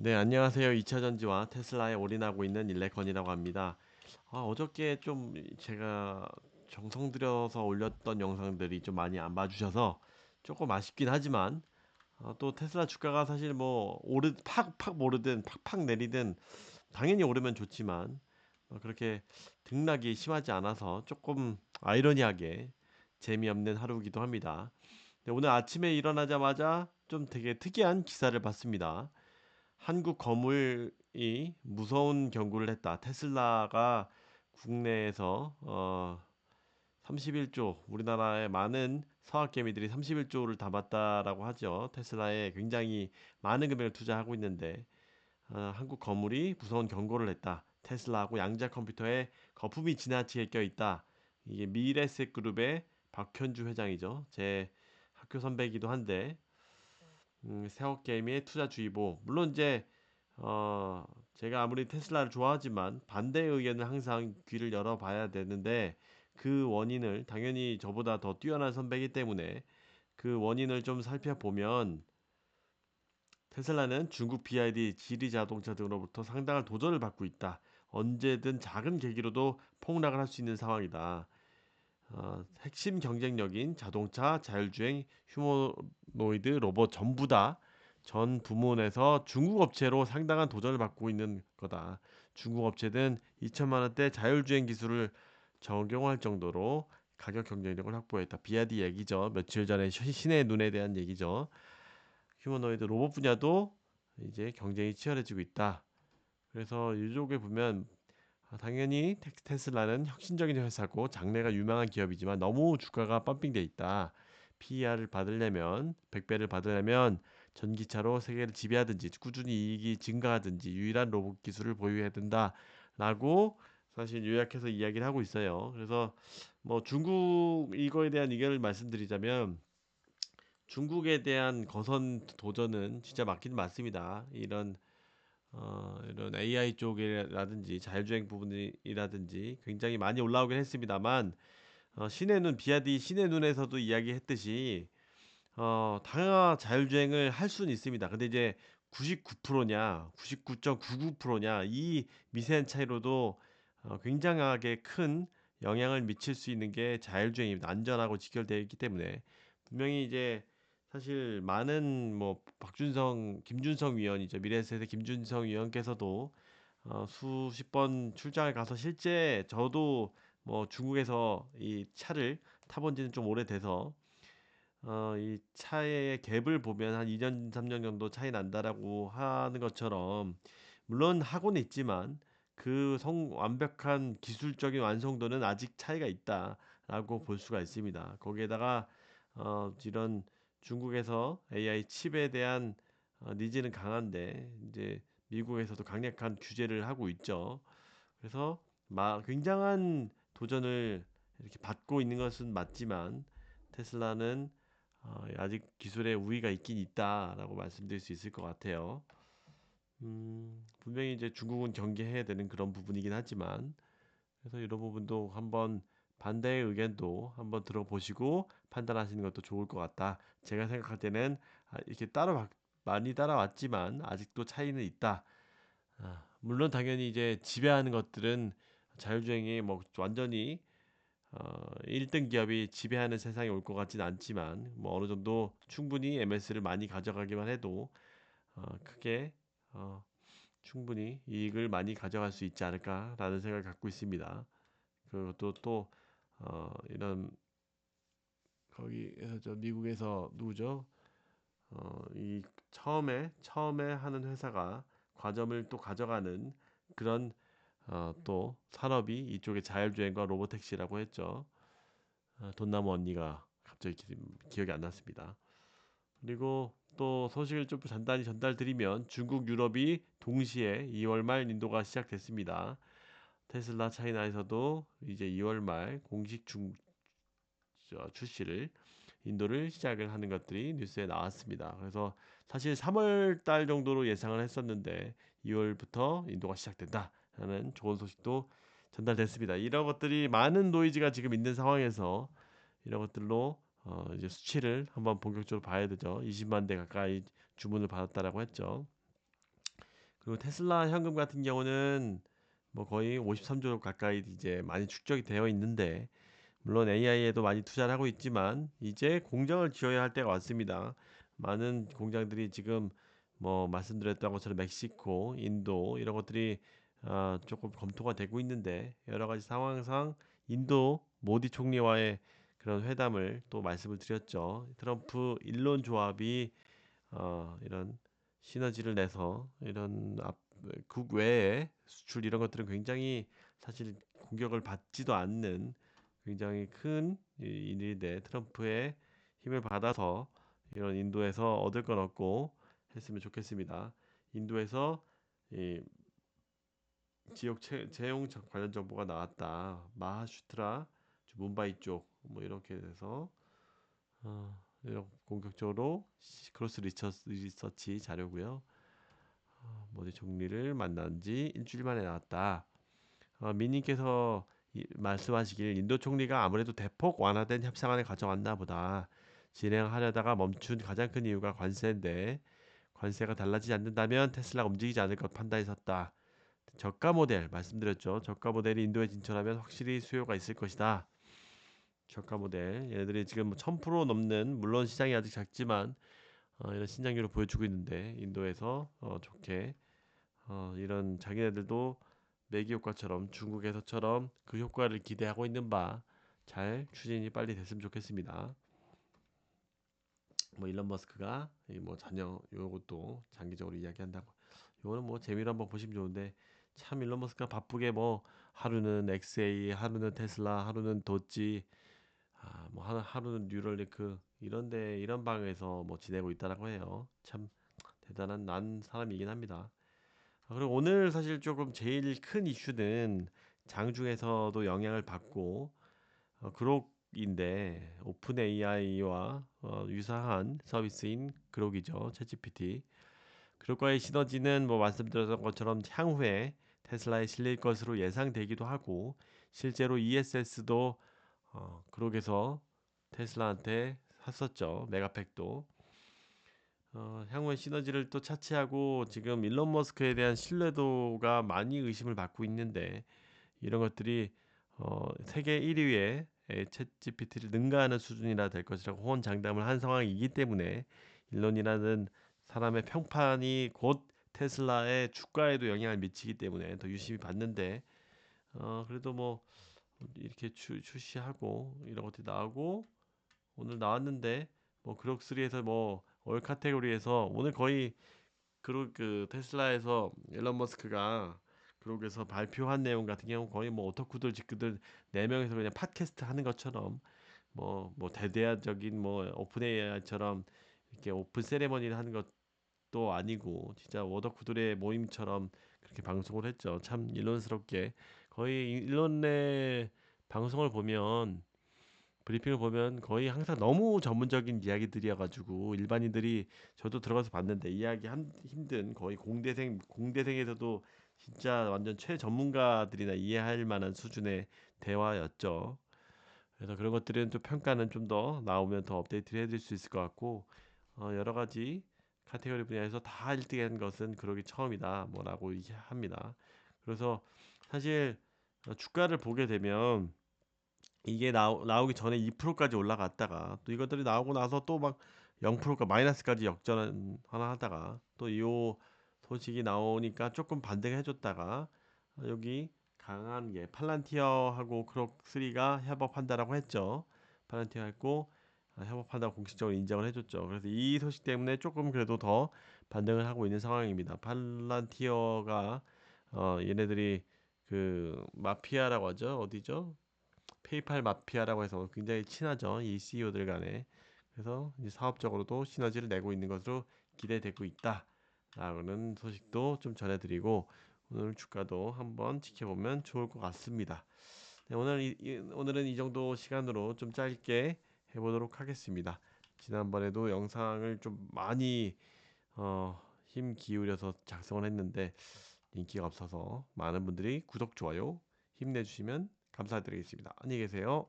네, 안녕하세요. 2차 전지와 테슬라에 올인하고 있는 일레컨이라고 합니다. 어저께 좀 제가 정성 들여서 올렸던 영상들이 좀 많이 안 봐주셔서 조금 아쉽긴 하지만 또 테슬라 주가가 사실 뭐 팍팍 오르든 팍팍 내리든 당연히 오르면 좋지만 그렇게 등락이 심하지 않아서 조금 아이러니하게 재미없는 하루이기도 합니다. 네, 오늘 아침에 일어나자마자 좀 되게 특이한 기사를 봤습니다. 한국 거물이 무서운 경고를 했다. 테슬라가 국내에서 31조, 우리나라의 많은 서학개미들이 31조를 담았다라고 하죠. 테슬라에 굉장히 많은 금액을 투자하고 있는데 한국 거물이 무서운 경고를 했다. 테슬라하고 양자 컴퓨터에 거품이 지나치게 껴있다. 이게 미래셋 그룹의 박현주 회장이죠. 제 학교 선배이기도 한데 세업 게임의 투자 주의보. 물론 이제 제가 아무리 테슬라를 좋아하지만 반대의 의견을 항상 귀를 열어봐야 되는데 그 원인을 당연히 저보다 더 뛰어난 선배이기 때문에 그 원인을 좀 살펴보면 테슬라는 중국 BYD, 지리 자동차 등으로부터 상당한 도전을 받고 있다. 언제든 작은 계기로도 폭락을 할 수 있는 상황이다. 핵심 경쟁력인 자동차, 자율주행, 휴머노이드, 로봇 전부 다 전 부문에서 중국 업체로 상당한 도전을 받고 있는 거다. 중국 업체든 2천만 원대 자율주행 기술을 적용할 정도로 가격 경쟁력을 확보했다. 비아디 얘기죠. 며칠 전에 신의 눈에 대한 얘기죠. 휴머노이드 로봇 분야도 이제 경쟁이 치열해지고 있다. 그래서 이쪽에 보면 당연히 테슬라는 혁신적인 회사고 장래가 유망한 기업이지만 너무 주가가 펌핑돼 있다. PER을 받으려면 100배를 받으려면 전기차로 세계를 지배하든지 꾸준히 이익이 증가하든지 유일한 로봇 기술을 보유해야 된다라고 사실 요약해서 이야기를 하고 있어요. 그래서 뭐 중국 이거에 대한 의견을 말씀드리자면 중국에 대한 거선 도전은 진짜 맞긴 맞습니다. 이런 AI 쪽이라든지 자율주행 부분이라든지 굉장히 많이 올라오긴 했습니다만 신의 눈 비아디 신의 눈에서도 이야기했듯이 다 자율주행을 할 수는 있습니다. 근데 이제 99%냐 99.99%냐 이 미세한 차이로도 굉장하게 큰 영향을 미칠 수 있는 게 자율주행입니다. 안전하고 직결되어 있기 때문에 분명히 이제 사실 많은 뭐 김준성 위원이죠. 미래에셋의 김준성 위원께서도 수십 번 출장을 가서 실제 저도 뭐 중국에서 이 차를 타본 지는 좀 오래돼서 이 차의 갭을 보면 한 2년, 3년 정도 차이 난다라고 하는 것처럼 물론 하고는 있지만 그 완벽한 기술적인 완성도는 아직 차이가 있다라고 볼 수가 있습니다. 거기에다가 이런 중국에서 AI 칩에 대한 니즈는 강한데 이제 미국에서도 강력한 규제를 하고 있죠. 그래서 굉장한 도전을 이렇게 받고 있는 것은 맞지만 테슬라는 아직 기술의 우위가 있긴 있다라고 말씀드릴 수 있을 것 같아요. 분명히 이제 중국은 경계해야 되는 그런 부분이긴 하지만 그래서 이런 부분도 한번 반대의 의견도 한번 들어보시고 판단하시는 것도 좋을 것 같다. 제가 생각할 때는 이렇게 많이 따라왔지만 아직도 차이는 있다. 물론 당연히 이제 지배하는 것들은 자율주행이 뭐 완전히 1등 기업이 지배하는 세상이 올 것 같진 않지만 뭐 어느 정도 충분히 MS를 많이 가져가기만 해도 크게 충분히 이익을 많이 가져갈 수 있지 않을까라는 생각을 갖고 있습니다. 그것도 또 이런 거기에서 저 미국에서 누구죠? 이 처음에 하는 회사가 과점을 또 가져가는 그런 또 산업이 이쪽에 자율주행과 로보택시라고 했죠. 돈나무 언니가 갑자기 기억이 안 났습니다. 그리고 또 소식을 좀 간단히 전달드리면 중국, 유럽이 동시에 2월 말 인도가 시작됐습니다. 테슬라 차이나에서도 이제 2월 말 공식 출시를 인도를 시작을 하는 것들이 뉴스에 나왔습니다. 그래서 사실 3월 달 정도로 예상을 했었는데 2월부터 인도가 시작된다 하는 좋은 소식도 전달됐습니다. 이런 것들이 많은 노이즈가 지금 있는 상황에서 이런 것들로 이제 수치를 한번 본격적으로 봐야 되죠. 20만 대 가까이 주문을 받았다라고 했죠. 그리고 테슬라 현금 같은 경우는 뭐 거의 53조 가까이 이제 많이 축적이 되어 있는데, 물론 AI에도 많이 투자를 하고 있지만 이제 공장을 지어야 할 때가 왔습니다. 많은 공장들이 지금 뭐 말씀드렸던 것처럼 멕시코, 인도 이런 것들이 조금 검토가 되고 있는데, 여러 가지 상황상 인도 모디 총리와의 그런 회담을 또 말씀을 드렸죠. 트럼프 일론 조합이 이런 시너지를 내서 이런 국외에 수출 이런 것들은 굉장히 사실 공격을 받지도 않는 굉장히 큰 일인데, 트럼프의 힘을 받아서 이런 인도에서 얻을 건 얻고 했으면 좋겠습니다. 인도에서 이 지역 채용 관련 정보가 나왔다. 마하슈트라, 문바이 쪽 뭐 이렇게 돼서 이런 공격적으로 크로스 리서치 자료고요. 모디 총리를 만난 지 일주일 만에 나왔다. 민님께서 말씀하시길 인도 총리가 아무래도 대폭 완화된 협상안을 가져왔나 보다. 진행하려다가 멈춘 가장 큰 이유가 관세인데, 관세가 달라지지 않는다면 테슬라가 움직이지 않을 것 판단했었다. 저가 모델 말씀드렸죠. 저가 모델이 인도에 진출하면 확실히 수요가 있을 것이다. 저가 모델 얘네들이 지금 뭐 1000% 넘는, 물론 시장이 아직 작지만 이런 신장률을 보여주고 있는데, 인도에서 좋게 이런 자기네들도 매기 효과처럼 중국에서처럼 그 효과를 기대하고 있는 바 잘 추진이 빨리 됐으면 좋겠습니다. 뭐 일론 머스크가 뭐 자녀 요것도 장기적으로 이야기한다고, 요거는 뭐 재미로 한번 보시면 좋은데, 참 일론 머스크가 바쁘게 뭐 하루는 엑스에이, 하루는 테슬라, 하루는 도지, 뭐 하루는 뉴럴링크 이런데 이런 방에서 뭐 지내고 있다라고 해요. 참 대단한 난 사람이긴 합니다. 그리고 오늘 사실 조금 제일 큰 이슈는 장중에서도 영향을 받고 그록인데, 오픈 AI와 유사한 서비스인 그록이죠. 챗GPT. 그록과의 시너지는 뭐 말씀드렸던 것처럼 향후에 테슬라에 실릴 것으로 예상되기도 하고, 실제로 ESS도 그록에서 테슬라한테 샀었죠. 메가팩도. 향후의 시너지를 또 차치하고 지금 일론 머스크에 대한 신뢰도가 많이 의심을 받고 있는데, 이런 것들이 세계 1위의 챗 GPT를 능가하는 수준이라 될 것이라고 호언장담을 한 상황이기 때문에, 일론이라는 사람의 평판이 곧 테슬라의 주가에도 영향을 미치기 때문에 더 유심히 봤는데, 그래도 뭐 이렇게 출시하고 이런 것들이 나오고 오늘 나왔는데, 뭐 그럭3에서 뭐 올 카테고리에서 오늘 거의 그 테슬라에서 일론 머스크가 그러고서 발표한 내용 같은 경우 거의 뭐 오타쿠들 직구들 4명에서 그냥 팟캐스트 하는 것처럼, 뭐 대대적인 뭐 오픈 AI처럼 이렇게 오픈 세레머니를 하는 것도 아니고, 진짜 워더쿠들의 모임처럼 그렇게 방송을 했죠. 참 일론스럽게. 거의 일론의 방송을 보면, 브리핑을 보면 거의 항상 너무 전문적인 이야기들이어가지고 일반인들이, 저도 들어가서 봤는데 이야기 힘든, 거의 공대생에서도 진짜 완전 최전문가들이나 이해할 만한 수준의 대화였죠. 그래서 그런 것들은 또 평가는 좀 더 나오면 더 업데이트를 해드릴 수 있을 것 같고, 여러 가지 카테고리 분야에서 다 1등한 것은 그러기 처음이다 뭐라고 얘기합니다. 그래서 사실 주가를 보게 되면 이게 나오기 전에 2%까지 올라갔다가, 또 이것들이 나오고 나서 또 막 0%가 마이너스까지 역전 하나 하다가, 또 이 소식이 나오니까 조금 반등해 줬다가, 여기 강한 게 팔란티어하고 크록3가 협업한다라고 했죠. 팔란티어 했고 협업한다고 공식적으로 인정을 해줬죠. 그래서 이 소식 때문에 조금 그래도 더 반등을 하고 있는 상황입니다. 팔란티어가 얘네들이 그 마피아라고 하죠. 어디죠? 페이팔 마피아라고 해서 굉장히 친하죠. 이 CEO들 간에. 그래서 이제 사업적으로도 시너지를 내고 있는 것으로 기대되고 있다라는 소식도 좀 전해드리고, 오늘 주가도 한번 지켜보면 좋을 것 같습니다. 네, 오늘은 이 정도 시간으로 좀 짧게 해보도록 하겠습니다. 지난번에도 영상을 좀 많이 힘 기울여서 작성을 했는데 인기가 없어서, 많은 분들이 구독, 좋아요 힘내주시면 감사드리겠습니다. 안녕히 계세요.